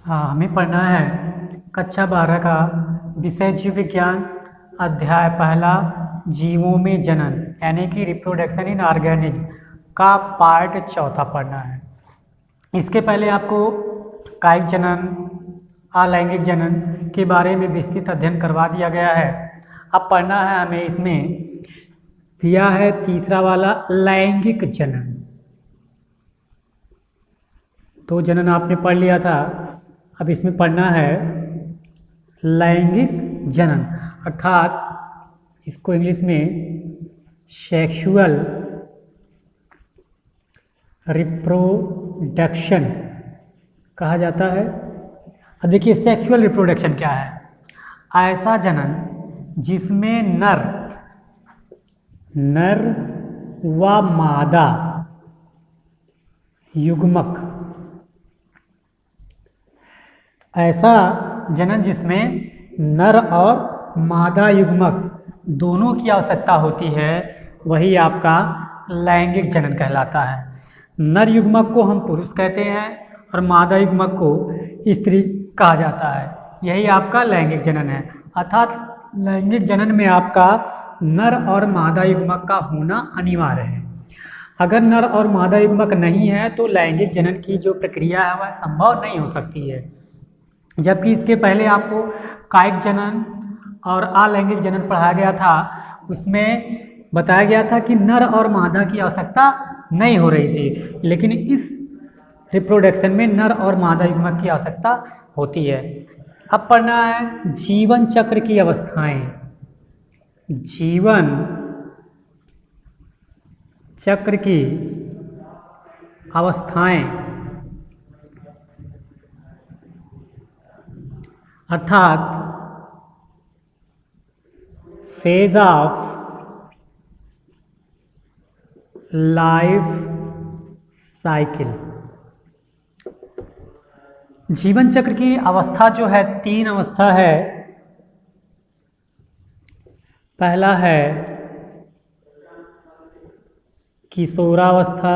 हमें पढ़ना है कक्षा 12 का विषय जीव विज्ञान, अध्याय पहला जीवों में जनन यानी कि रिप्रोडक्शन इन ऑर्गेनिज्म का पार्ट चौथा पढ़ना है। इसके पहले आपको कायिक जनन, अलैंगिक जनन के बारे में विस्तृत अध्ययन करवा दिया गया है। अब पढ़ना है हमें इसमें दिया है तीसरा वाला लैंगिक जनन। तो जनन आपने पढ़ लिया था, अब इसमें पढ़ना है लैंगिक जनन, अर्थात इसको इंग्लिश में सेक्सुअल रिप्रोडक्शन कहा जाता है। अब देखिए सेक्सुअल रिप्रोडक्शन क्या है? ऐसा जनन जिसमें नर व मादा युग्मक, ऐसा जनन जिसमें नर और मादा युग्मक दोनों की आवश्यकता होती है, वही आपका लैंगिक जनन कहलाता है। नर युग्मक को हम पुरुष कहते हैं और मादा युग्मक को स्त्री कहा जाता है। यही आपका लैंगिक जनन है। अर्थात लैंगिक जनन में आपका नर और मादा युग्मक का होना अनिवार्य है। अगर नर और मादा युग्मक नहीं है तो लैंगिक जनन की जो प्रक्रिया है वह संभव नहीं हो सकती है। जबकि इसके पहले आपको कायिक जनन और अलैंगिक जनन पढ़ाया गया था, उसमें बताया गया था कि नर और मादा की आवश्यकता नहीं हो रही थी, लेकिन इस रिप्रोडक्शन में नर और मादा युग्मक की आवश्यकता होती है। अब पढ़ना है जीवन चक्र की अवस्थाएं। जीवन चक्र की अवस्थाएं अर्थात फेज ऑफ लाइफ साइकिल। जीवन चक्र की अवस्था जो है, 3 अवस्था है। पहला है किशोरावस्था,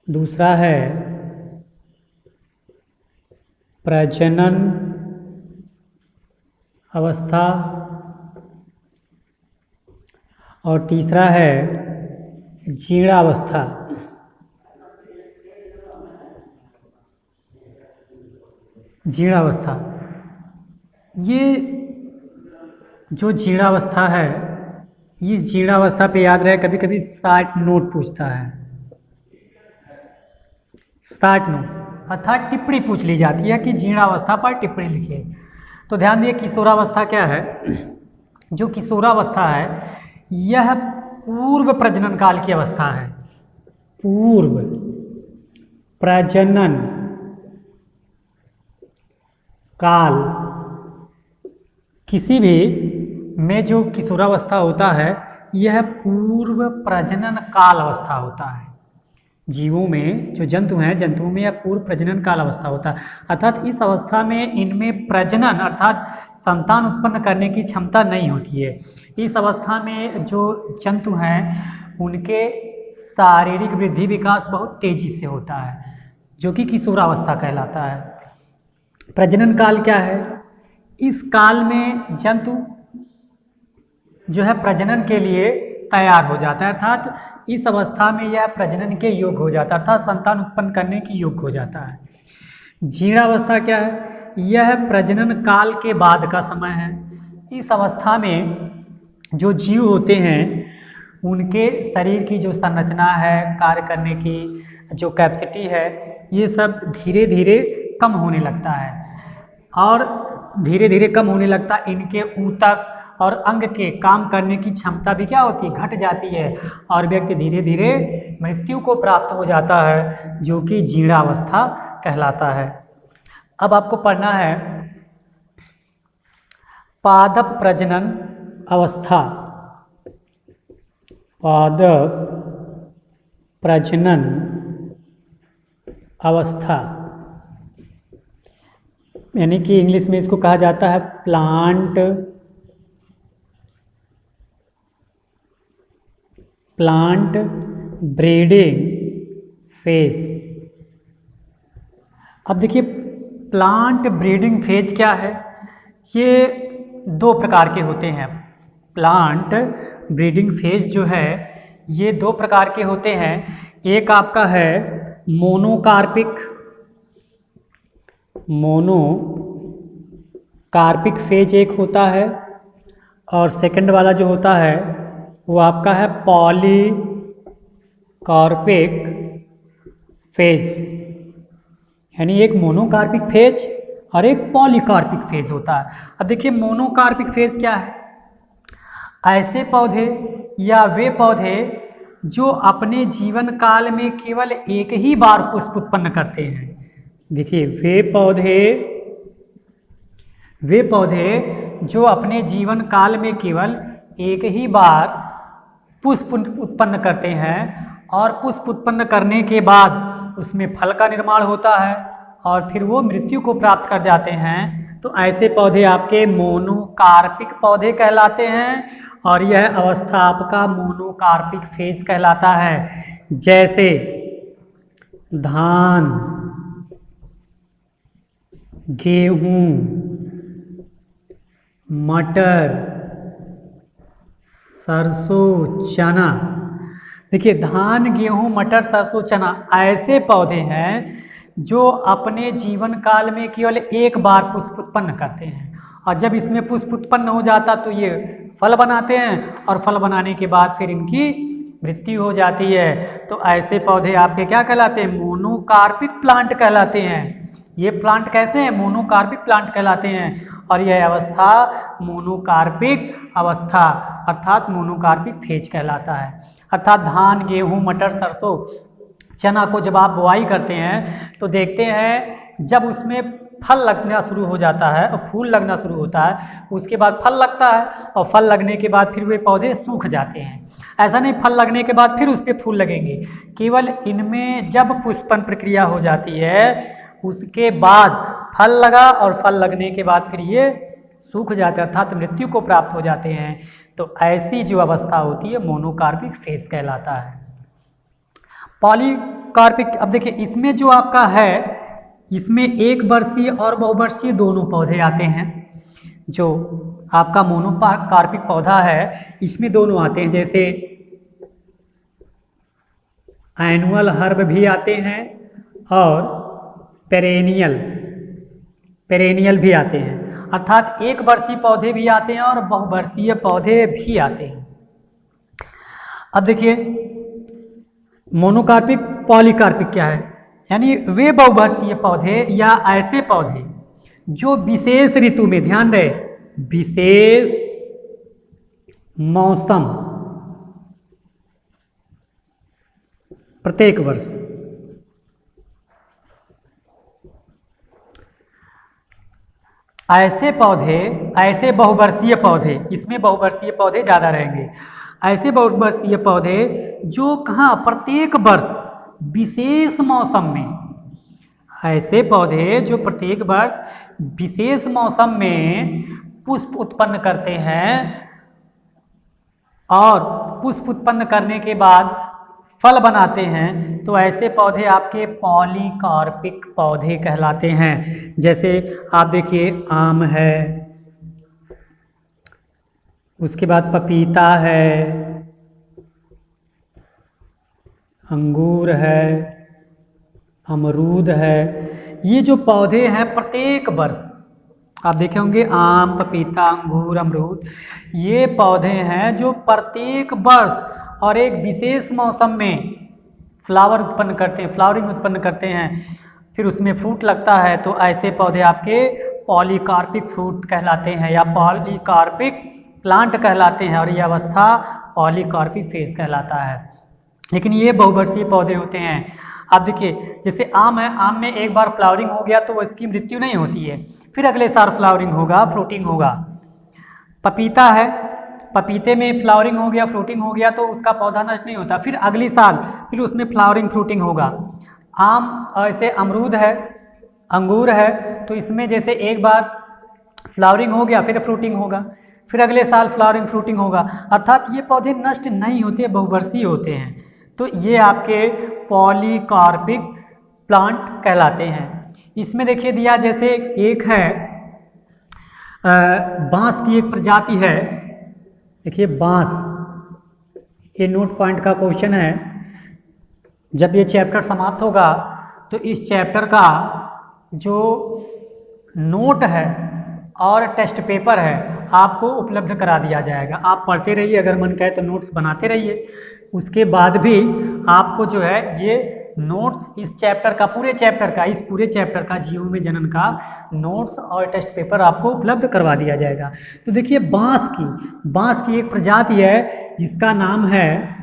दूसरा है प्रजनन अवस्था और तीसरा है जीर्णावस्था। जीर्णावस्था, ये जो जीर्णावस्था है, इस जीर्णावस्था पे याद रहे कभी कभी 60 नोट पूछता है। 60 नोट अर्थात टिप्पणी पूछ ली जाती है कि जीर्णावस्था पर टिप्पणी लिखिए। तो ध्यान दिए किशोरावस्था क्या है? जो किशोरावस्था है यह पूर्व प्रजनन काल की अवस्था है। पूर्व प्रजनन काल, किसी भी में जो किशोरावस्था होता है यह पूर्व प्रजनन काल अवस्था होता है। जीवों में जो जंतु हैं, जंतुओं में यह पूर्व प्रजनन काल अवस्था होता है। अर्थात इस अवस्था में इनमें प्रजनन अर्थात संतान उत्पन्न करने की क्षमता नहीं होती है। इस अवस्था में जो जंतु हैं उनके शारीरिक वृद्धि विकास बहुत तेजी से होता है, जो कि किशोरावस्था कहलाता है। प्रजनन काल क्या है? इस काल में जंतु जो है प्रजनन के लिए तैयार हो जाता है, अर्थात इस अवस्था में यह प्रजनन के योग्य हो जाता है, अर्थात संतान उत्पन्न करने की योग्य हो जाता है। जीर्णावस्था क्या है? यह प्रजनन काल के बाद का समय है। इस अवस्था में जो जीव होते हैं उनके शरीर की जो संरचना है, कार्य करने की जो कैपेसिटी है, ये सब धीरे धीरे कम होने लगता है और धीरे धीरे कम होने लगता है। इनके ऊतक और अंग के काम करने की क्षमता भी क्या होती है? घट जाती है और व्यक्ति धीरे धीरे मृत्यु को प्राप्त हो जाता है, जो कि जीर्णावस्था कहलाता है। अब आपको पढ़ना है पादप प्रजनन अवस्था। पादप प्रजनन अवस्था यानी कि इंग्लिश में इसको कहा जाता है प्लांट ब्रीडिंग फेज। अब देखिए प्लांट ब्रीडिंग फेज क्या है, ये दो प्रकार के होते हैं। प्लांट ब्रीडिंग फेज जो है ये दो प्रकार के होते हैं। एक आपका है मोनोकार्पिक फेज एक होता है, और सेकंड वाला जो होता है वो आपका है पॉलीकार्पिक फेज। यानी एक मोनोकार्पिक फेज और एक पॉलीकार्पिक फेज होता है। अब देखिए मोनोकार्पिक फेज क्या है, ऐसे पौधे या वे पौधे जो अपने जीवन काल में केवल एक ही बार पुष्प उत्पन्न करते हैं। देखिए वे पौधे जो अपने जीवन काल में केवल एक ही बार पुष्प उत्पन्न करते हैं, और पुष्प उत्पन्न करने के बाद उसमें फल का निर्माण होता है और फिर वो मृत्यु को प्राप्त कर जाते हैं। तो ऐसे पौधे आपके मोनोकार्पिक पौधे कहलाते हैं, और यह अवस्था आपका मोनोकार्पिक फेज कहलाता है। जैसे धान, गेहूं, मटर, सरसों, चना। देखिए धान, गेहूं, मटर, सरसों, चना ऐसे पौधे हैं जो अपने जीवन काल में केवल एक बार पुष्प उत्पन्न करते हैं, और जब इसमें पुष्प उत्पन्न हो जाता तो ये फल बनाते हैं, और फल बनाने के बाद फिर इनकी मृत्यु हो जाती है। तो ऐसे पौधे आपके क्या कहलाते हैं, मोनोकार्पिक प्लांट कहलाते हैं। ये प्लांट कैसे हैं, मोनोकार्पिक प्लांट कहलाते हैं, और यह अवस्था मोनोकार्पिक अवस्था अर्थात मोनोकार्पिक फेज कहलाता है। अर्थात धान, गेहूं, मटर, सरसों, चना को जब आप बुआई करते हैं तो देखते हैं जब उसमें फल लगना शुरू हो जाता है और फूल लगना शुरू होता है, उसके बाद फल लगता है, और फल लगने के बाद फिर वे पौधे सूख जाते हैं। ऐसा नहीं फल लगने के बाद फिर उस पर फूल लगेंगे, केवल इनमें जब पुष्पन प्रक्रिया हो जाती है उसके बाद फल लगा, और फल लगने के बाद फिर ये सूख जाते हैं अर्थात मृत्यु को प्राप्त हो जाते हैं। तो ऐसी जो अवस्था होती है मोनोकार्पिक फेज कहलाता है। पॉलीकार्पिक, अब देखिए इसमें जो आपका है, इसमें एक वर्षीय और बहुवर्षीय दोनों पौधे आते हैं। जो आपका मोनोकार्पिक पौधा है इसमें दोनों आते हैं, जैसे एनुअल हर्ब भी आते हैं और पेरेनियल भी आते हैं। अर्थात एक वर्षीय पौधे भी आते हैं और बहुवर्षीय पौधे भी आते हैं। अब देखिए मोनोकार्पिक, पॉलीकार्पिक क्या है, यानी वे बहुवर्षीय पौधे या ऐसे पौधे जो विशेष ऋतु में, ध्यान रहे विशेष मौसम, प्रत्येक वर्ष ऐसे पौधे, ऐसे बहुवर्षीय पौधे, इसमें बहुवर्षीय पौधे ज़्यादा रहेंगे, ऐसे बहुवर्षीय पौधे जो कहाँ प्रत्येक वर्ष विशेष मौसम में, ऐसे पौधे जो प्रत्येक वर्ष विशेष मौसम में पुष्प उत्पन्न करते हैं, और पुष्प उत्पन्न करने के बाद फल बनाते हैं, तो ऐसे पौधे आपके पॉलीकार्पिक पौधे कहलाते हैं। जैसे आप देखिए आम है, उसके बाद पपीता है, अंगूर है, अमरूद है। ये जो पौधे हैं प्रत्येक वर्ष आप देखे होंगे, आम, पपीता, अंगूर, अमरूद, ये पौधे हैं जो प्रत्येक वर्ष और एक विशेष मौसम में फ्लावर उत्पन्न करते हैं, फ्लावरिंग उत्पन्न करते हैं, फिर उसमें फ्रूट लगता है। तो ऐसे पौधे आपके पॉलीकार्पिक फ्रूट कहलाते हैं या पॉलीकार्पिक प्लांट कहलाते हैं, और ये अवस्था पॉलीकार्पिक फेज कहलाता है। लेकिन ये बहुवर्षीय पौधे होते हैं। अब देखिए जैसे आम है, आम में एक बार फ्लावरिंग हो गया तो इसकी मृत्यु नहीं होती है, फिर अगले साल फ्लावरिंग होगा, फ्रूटिंग होगा। पपीता है, पपीते में फ्लावरिंग हो गया, फ्रूटिंग हो गया तो उसका पौधा नष्ट नहीं होता, फिर अगली साल फिर उसमें फ्लावरिंग फ्रूटिंग होगा। आम, ऐसे अमरूद है, अंगूर है, तो इसमें जैसे एक बार फ्लावरिंग हो गया फिर फ्रूटिंग होगा, फिर अगले साल फ्लावरिंग फ्रूटिंग होगा। अर्थात ये पौधे नष्ट नहीं होते, बहुवर्षीय होते हैं। तो ये आपके पॉलीकार्पिक प्लांट कहलाते हैं। इसमें देखिए दिया जैसे एक है बांस की एक प्रजाति है। देखिए बांस, ये नोट पॉइंट का क्वेश्चन है। जब ये चैप्टर समाप्त होगा तो इस चैप्टर का जो नोट है और टेस्ट पेपर है आपको उपलब्ध करा दिया जाएगा। आप पढ़ते रहिए, अगर मन करे तो नोट्स बनाते रहिए। उसके बाद भी आपको जो है ये नोट्स इस चैप्टर का, पूरे चैप्टर का, इस पूरे चैप्टर का जीवों में जनन का नोट्स और टेस्ट पेपर आपको उपलब्ध करवा दिया जाएगा। तो देखिए बांस की एक प्रजाति है जिसका नाम है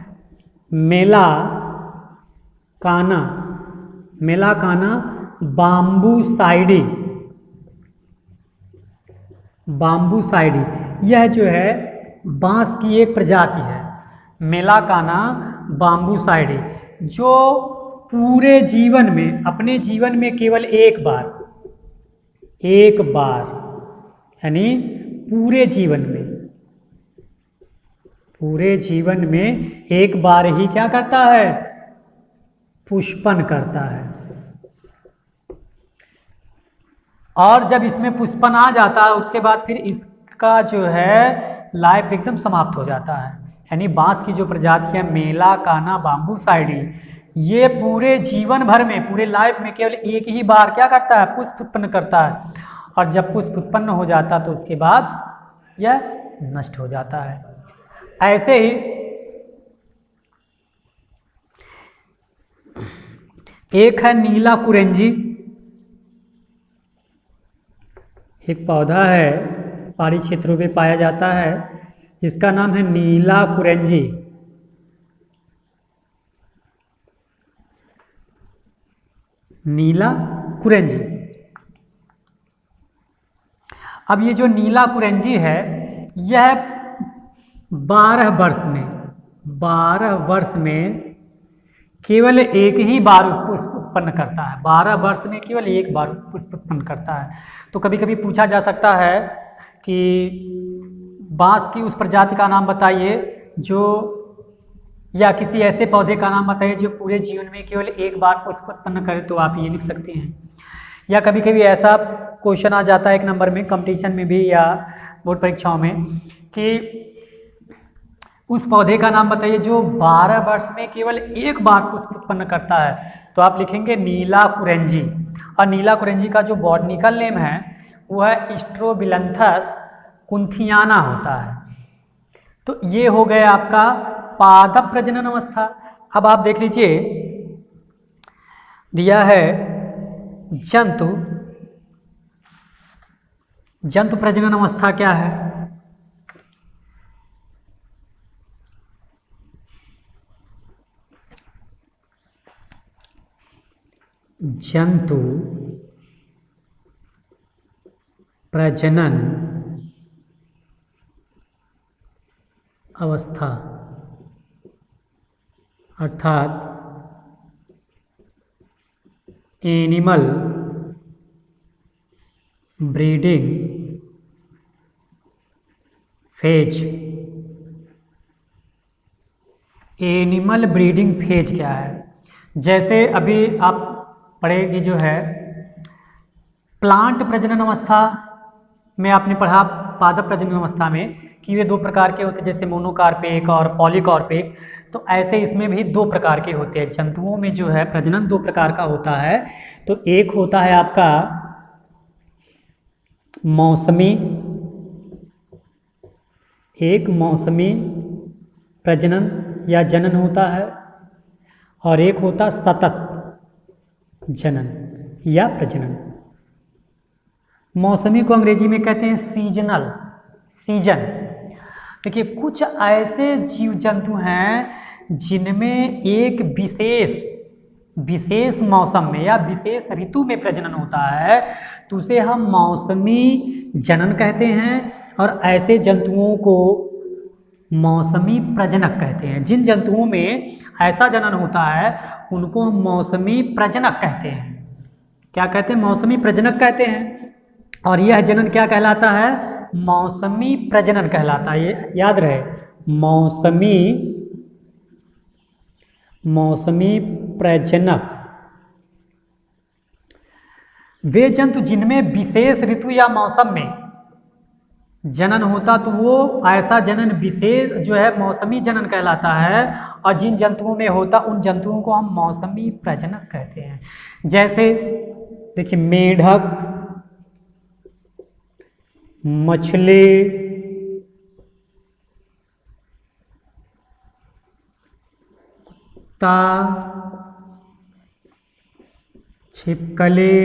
मेलाकाना बाम्बूसाइडी। यह जो है बांस की एक प्रजाति है, मेलाकाना बाम्बूसाइडी, जो पूरे जीवन में, अपने जीवन में केवल एक बार यानी पूरे जीवन में एक बार ही क्या करता है, पुष्पन करता है। और जब इसमें पुष्पन आ जाता है उसके बाद फिर इसका जो है लाइफ एकदम समाप्त हो जाता है। यानी बांस की जो प्रजाति है मेलाकाना बाम्बूसाइडी, ये पूरे जीवन भर में, पूरे लाइफ में केवल एक ही बार क्या करता है, पुष्प उत्पन्न करता है। और जब पुष्प उत्पन्न हो जाता तो उसके बाद यह नष्ट हो जाता है। ऐसे ही एक है नीला कुरेंजी, एक पौधा है पहाड़ी क्षेत्रों में पाया जाता है जिसका नाम है नीला कुरेंजी। नीला कुरेंजी। अब ये जो नीला कुरेंजी है यह 12 वर्ष में केवल एक ही बार पुष्प उत्पन्न करता है। 12 वर्ष में केवल एक बार पुष्प उत्पन्न करता है। तो कभी कभी पूछा जा सकता है कि बांस की उस प्रजाति का नाम बताइए जो, या किसी ऐसे पौधे का नाम बताइए जो पूरे जीवन में केवल एक बार पुष्प उत्पन्न करे, तो आप ये लिख सकते हैं। या कभी कभी ऐसा क्वेश्चन आ जाता है एक नंबर में, कंपटीशन में भी या बोर्ड परीक्षाओं में, कि उस पौधे का नाम बताइए जो 12 वर्ष में केवल एक बार पुष्प उत्पन्न करता है, तो आप लिखेंगे नीला कुरेंजी। और नीला कुरेंजी का जो बॉटनिकल नेम है वो है स्ट्रोबिलंथस कुंथियाना होता है। तो ये हो गया आपका पादप प्रजनन अवस्था। अब आप देख लीजिए दिया है जंतु प्रजनन अवस्था क्या है। जंतु प्रजनन अवस्था अर्थात animal breeding phase. Animal breeding phase क्या है? जैसे अभी आप पढ़े कि जो है प्लांट प्रजनन अवस्था में आपने पढ़ा, पादप प्रजनन अवस्था में, कि वे दो प्रकार के होते हैं, जैसे मोनोकार्पिक और पॉलीकार्पिक। तो ऐसे इसमें भी दो प्रकार के होते हैं। जंतुओं में जो है प्रजनन दो प्रकार का होता है। तो एक होता है आपका मौसमी, एक मौसमी प्रजनन या जनन होता है, और एक होता सतत जनन या प्रजनन। मौसमी को अंग्रेजी में कहते हैं सीजन। देखिए कुछ ऐसे जीव जंतु हैं जिनमें एक विशेष मौसम में या विशेष ऋतु में प्रजनन होता है, तो उसे हम मौसमी जनन कहते हैं। और ऐसे जंतुओं को मौसमी प्रजनक कहते हैं। जिन जंतुओं में ऐसा जनन होता है उनको हम मौसमी प्रजनक कहते हैं। क्या कहते हैं? मौसमी प्रजनक कहते हैं। और यह जनन क्या कहलाता है? मौसमी प्रजनन कहलाता है। ये याद रहे, मौसमी प्रजनक। वे जंतु जिनमें विशेष ऋतु या मौसम में जनन होता तो वो ऐसा जनन विशेष जो है मौसमी जनन कहलाता है, और जिन जंतुओं में होता उन जंतुओं को हम मौसमी प्रजनक कहते हैं। जैसे देखिए मेढक, मछली, कुत्ता, छिपकली,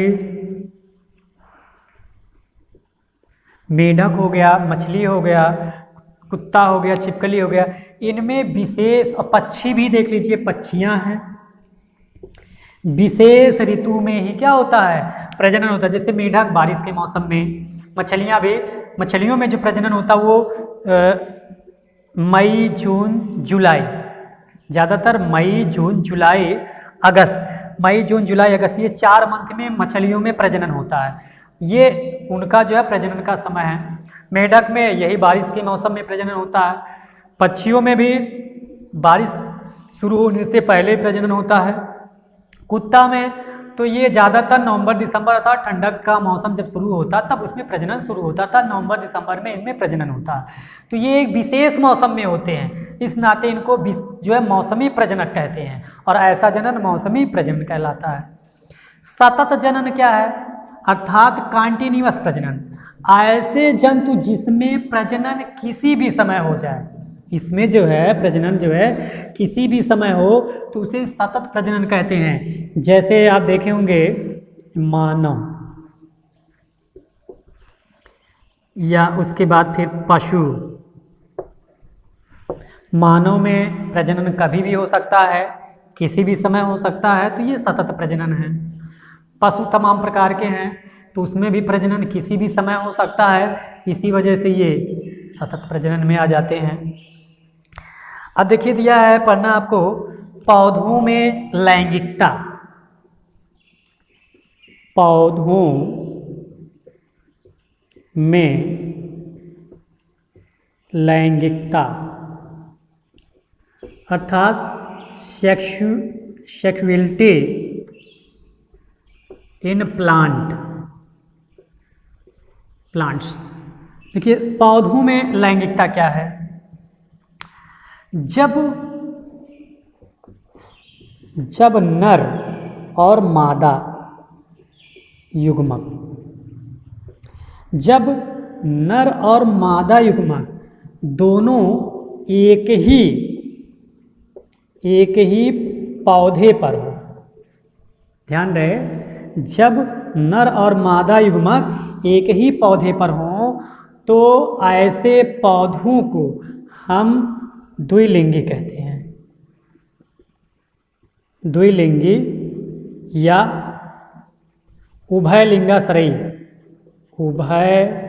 मेढक हो गया, मछली हो गया, कुत्ता हो गया, छिपकली हो गया, इनमें विशेष, और पक्षी भी देख लीजिए, पक्षियां हैं, विशेष ऋतु में ही क्या होता है, प्रजनन होता है। जैसे मेढक बारिश के मौसम में, मछलियां भी, मछलियों में जो प्रजनन होता है वो मई जून जुलाई, ज़्यादातर मई जून जुलाई अगस्त, मई जून जुलाई अगस्त, ये 4 मंथ में मछलियों में प्रजनन होता है। ये उनका जो है प्रजनन का समय है। मेढक में यही बारिश के मौसम में प्रजनन होता है। पक्षियों में भी बारिश शुरू होने से पहले प्रजनन होता है। कुत्ता में तो ये ज़्यादातर नवंबर दिसंबर अर्थात ठंडक का मौसम जब शुरू होता तब उसमें प्रजनन शुरू होता था, नवंबर दिसंबर में इनमें प्रजनन होता है। तो ये एक विशेष मौसम में होते हैं, इस नाते इनको जो है मौसमी प्रजनक कहते हैं, और ऐसा जनन मौसमी प्रजनन कहलाता है। सतत जनन क्या है, अर्थात कंटिन्यूअस प्रजनन, ऐसे जंतु जिसमें प्रजनन किसी भी समय हो जाए, इसमें जो है प्रजनन जो है किसी भी समय हो तो उसे सतत प्रजनन कहते हैं। जैसे आप देखे होंगे मानव, या उसके बाद फिर पशु। मानव में प्रजनन कभी भी हो सकता है, किसी भी समय हो सकता है, तो ये सतत प्रजनन है। पशु तमाम प्रकार के हैं तो उसमें भी प्रजनन किसी भी समय हो सकता है, इसी वजह से ये सतत प्रजनन में आ जाते हैं। अब देखिए दिया है पढ़ना आपको, पौधों में लैंगिकता। पौधों में लैंगिकता अर्थात सेक्सुअलिटी इन प्लांट्स। देखिए पौधों में लैंगिकता क्या है, जब नर और मादा युग्मक, जब नर और मादा युग्मक दोनों एक ही पौधे पर हो, ध्यान रहे, जब नर और मादा युग्मक एक ही पौधे पर हों तो ऐसे पौधों को हम द्विलिंगी कहते हैं। द्विलिंगी या उभयलिंगाश्रयी, उभयलिंगाश्रयी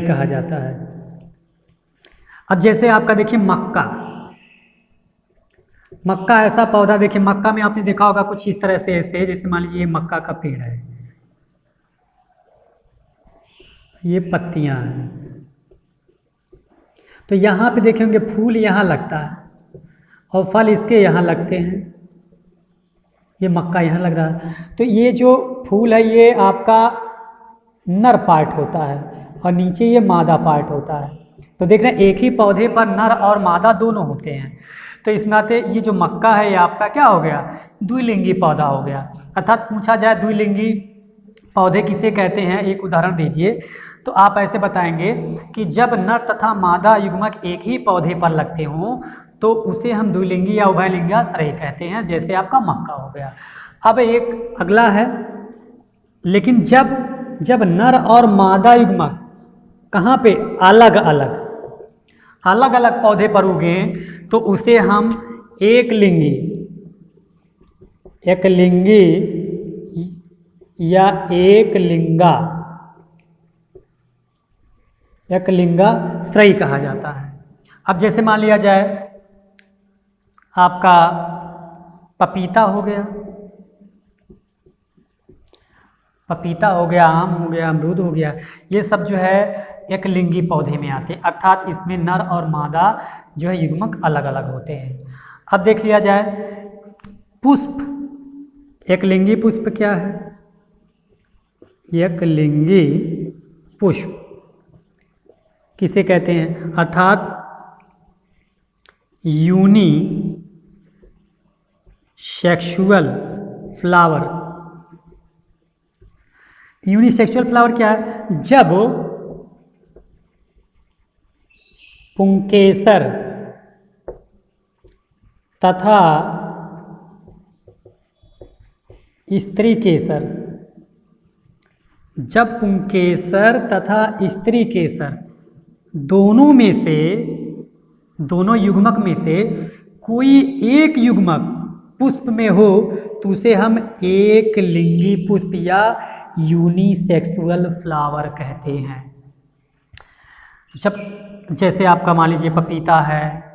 कहा जाता है। अब जैसे आपका देखिए मक्का ऐसा पौधा, देखिए मक्का में आपने देखा होगा कुछ इस तरह से ऐसे, जैसे मान लीजिए ये मक्का का पेड़ है, ये पत्तियां हैं, तो यहाँ पे देखेंगे फूल यहाँ लगता है और फल इसके यहाँ लगते हैं, ये मक्का यहाँ लग रहा है। तो ये जो फूल है ये आपका नर पार्ट होता है और नीचे ये मादा पार्ट होता है। तो देख रहे हैं एक ही पौधे पर नर और मादा दोनों होते हैं, तो इस नाते ये जो मक्का है ये आपका क्या हो गया, द्विलिंगी पौधा हो गया। अर्थात पूछा जाए द्विलिंगी पौधे किसे कहते हैं, एक उदाहरण दीजिए, तो आप ऐसे बताएंगे कि जब नर तथा मादा युग्मक एक ही पौधे पर लगते हों तो उसे हम द्विलिंगी या उभयलिंगाश्रयी कहते हैं, जैसे आपका मक्का हो गया। अब एक अगला है, लेकिन जब नर और मादा युग्मक कहाँ पे अलग अलग पौधे पर उगे तो उसे हम एकलिंगी या एकलिंगाश्रयी कहा जाता है। अब जैसे मान लिया जाए आपका पपीता हो गया, आम हो गया, अमरूद हो गया, ये सब जो है एकलिंगी पौधे में आते हैं, अर्थात इसमें नर और मादा जो है युग्मक अलग अलग होते हैं। अब देख लिया जाए पुष्प, एक लिंगी पुष्प क्या है? एक लिंगी पुष्प किसे कहते हैं? अर्थात unisexual flower. Unisexual flower क्या है? जब पुंकेसर तथा स्त्री केसर, जब पुंकेसर तथा स्त्री केसर दोनों में से, दोनों युग्मक में से कोई एक युग्मक पुष्प में हो तो उसे हम एक लिंगी पुष्प या यूनिसेक्सुअल फ्लावर कहते हैं। जब जैसे आपका मान लीजिए पपीता है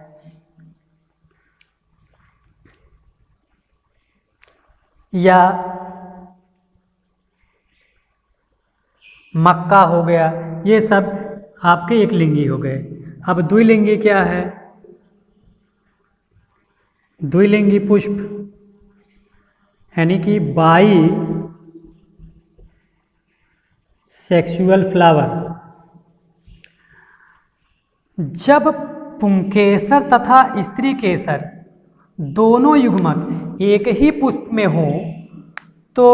या मक्का हो गया, ये सब आपके एक लिंगी हो गए। अब द्विलिंगी क्या है? द्विलिंगी पुष्प यानी कि बाई सेक्सुअल फ्लावर, जब पुंकेसर तथा स्त्री केसर दोनों युग्मक एक ही पुष्प में हो तो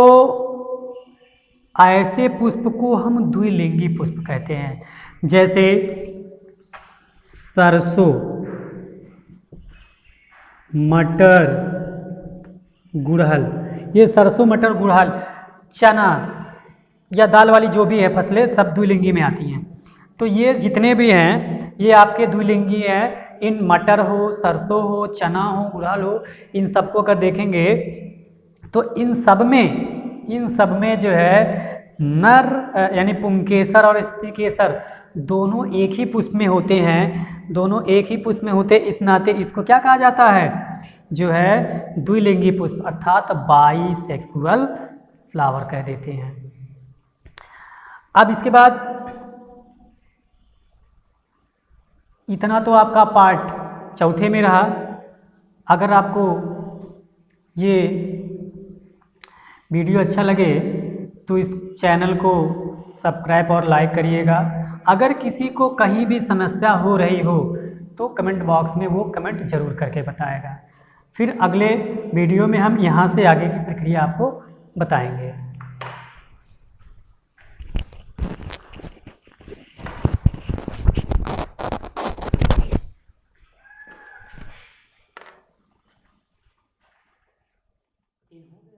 ऐसे पुष्प को हम द्विलिंगी पुष्प कहते हैं। जैसे सरसों, मटर, गुड़हल, ये सरसों, मटर, गुड़हल, चना या दाल वाली जो भी है फसलें सब द्विलिंगी में आती हैं। तो ये जितने भी हैं ये आपके द्विलिंगी हैं। इन मटर हो, सरसों हो, चना हो, गुड़हल हो, इन सबको अगर देखेंगे तो इन सब में जो है नर यानी पुंकेसर और स्त्री केसर दोनों एक ही पुष्प में होते हैं, दोनों एक ही पुष्प में होते, इस नाते इसको क्या कहा जाता है? जो है द्विलिंगी पुष्प अर्थात बाईसेक्सुअल फ्लावर कह देते हैं। अब इसके बाद इतना तो आपका पार्ट चौथे में रहा। अगर आपको ये वीडियो अच्छा लगे तो इस चैनल को सब्सक्राइब और लाइक करिएगा। अगर किसी को कहीं भी समस्या हो रही हो तो कमेंट बॉक्स में वो कमेंट जरूर करके बताएगा। फिर अगले वीडियो में हम यहाँ से आगे की प्रक्रिया आपको बताएंगे। In